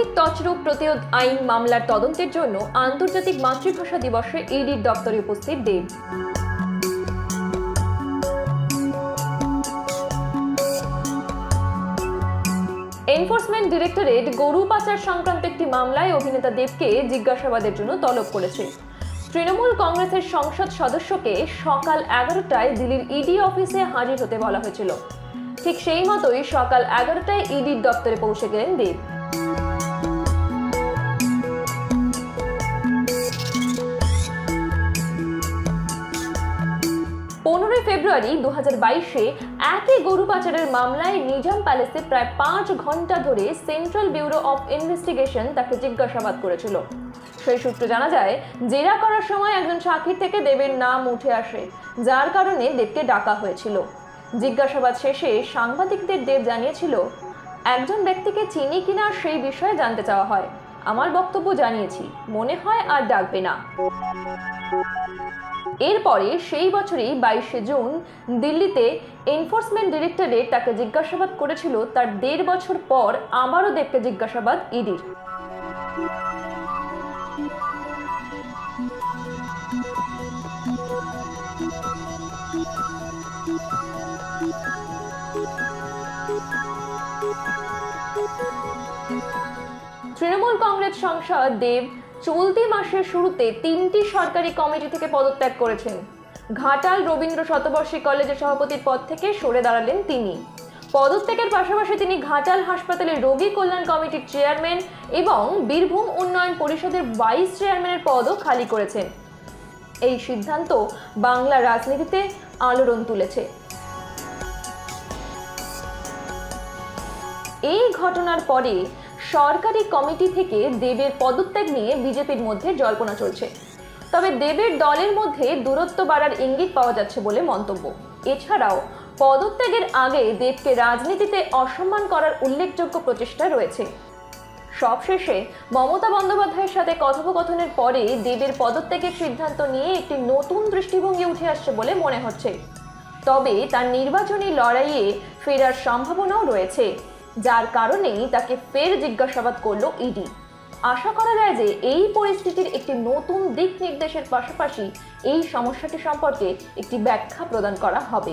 আর্থিক তছরূপ প্রতিরোধ আইন মামলার তদন্তের জন্য আন্তর্জাতিক মাতৃভাষা দিবসে ইডির দপ্তরে উপস্থিত দেব। এনফোর্সমেন্ট ডিরেক্টরেট গরু পাচার সংক্রান্ত একটি মামলায় অভিনেতা দেবকে জিজ্ঞাসাবাদের জন্য তলব করেছে। তৃণমূল কংগ্রেসের সংসদ সদস্যকে সকাল 11টায় দিল্লির ইডি অফিসে হাজির হতে বলা হয়েছিল। ঠিক সেই মতোই সকাল 11টায় ইডির দপ্তরে পৌঁছে গেলেন দেব। ফেব্রুয়ারি 2022-এ একই গরু পাচারের মামলায় নিজাম প্যালেসে প্রায় 5 ঘন্টা ধরে সেন্ট্রাল ব্যুরো অফ ইনভেস্টিগেশন তাকে জিজ্ঞাসাবাদ করেছিল। সেই সূত্রে জানা যায়, জেরা করার সময় একজন সাক্ষীর থেকে দেবের নাম উঠে আসে, যার কারণে দেবকে ডাকা হয়েছিল। জিজ্ঞাসাবাদ শেষে সাংবাদিকদের দেব জানিয়েছিল, একজন ব্যক্তিকে চিনি কিনা সেই বিষয়ে জানতে চাওয়া হয়। আমার বক্তব্য জানিয়েছি, মনে হয় আর ডাকবে না। এরপরে সেই বছরই 22শে জুন দিল্লিতে এনফোর্সমেন্ট ডিরেক্টরেট তাকে জিজ্ঞাসাবাদ করেছিল। তার 1.5 বছর পর আবারও দেবকে জিজ্ঞাসাবাদ ইডির। তৃণমূল কংগ্রেস সাংসদ দেব চলতি মাসের শুরুতে 3টি সরকারি কমিটি থেকে পদত্যাগ করেছেন। ঘাটাল রবীন্দ্র শতবর্ষী কলেজের সভাপতির পদ থেকে সরে দাঁড়ালেন তিনি। পদত্যাগের পাশাপাশি তিনি ঘাটাল হাসপাতালের রোগী কল্যাণ কমিটির চেয়ারম্যান এবং বীরভূম উন্নয়ন পরিষদের ভাইস চেয়ারম্যানের পদও খালি করেছেন। এই সিদ্ধান্ত বাংলা রাজনীতিতে আলোড়ন তুলেছে। এই ঘটনার পরে সরকারি কমিটি থেকে দেবের পদত্যাগ নিয়ে বিজেপির মধ্যে জল্পনা চলছে। তবে দেবের দলের মধ্যে দূরত্ব বাড়ার ইঙ্গিত পাওয়া যাচ্ছে বলে মন্তব্য। এছাড়াও পদত্যাগের আগে দেবকে রাজনীতিতে অসম্মান করার উল্লেখযোগ্য প্রচেষ্টা রয়েছে। সবশেষে মমতা বন্দ্যোপাধ্যায়ের সাথে কথোপকথনের পরে দেবের পদত্যাগের সিদ্ধান্ত নিয়ে একটি নতুন দৃষ্টিভঙ্গি উঠে আসছে বলে মনে হচ্ছে। তবে তার নির্বাচনী লড়াইয়ে ফেরার সম্ভাবনাও রয়েছে, যার কারণেই তাকে ফের জিজ্ঞাসাবাদ করল ইডি। আশা করা যায় যে এই পরিস্থিতির একটি নতুন দিক নির্দেশের পাশাপাশি এই সমস্যাটি সম্পর্কে একটি ব্যাখ্যা প্রদান করা হবে।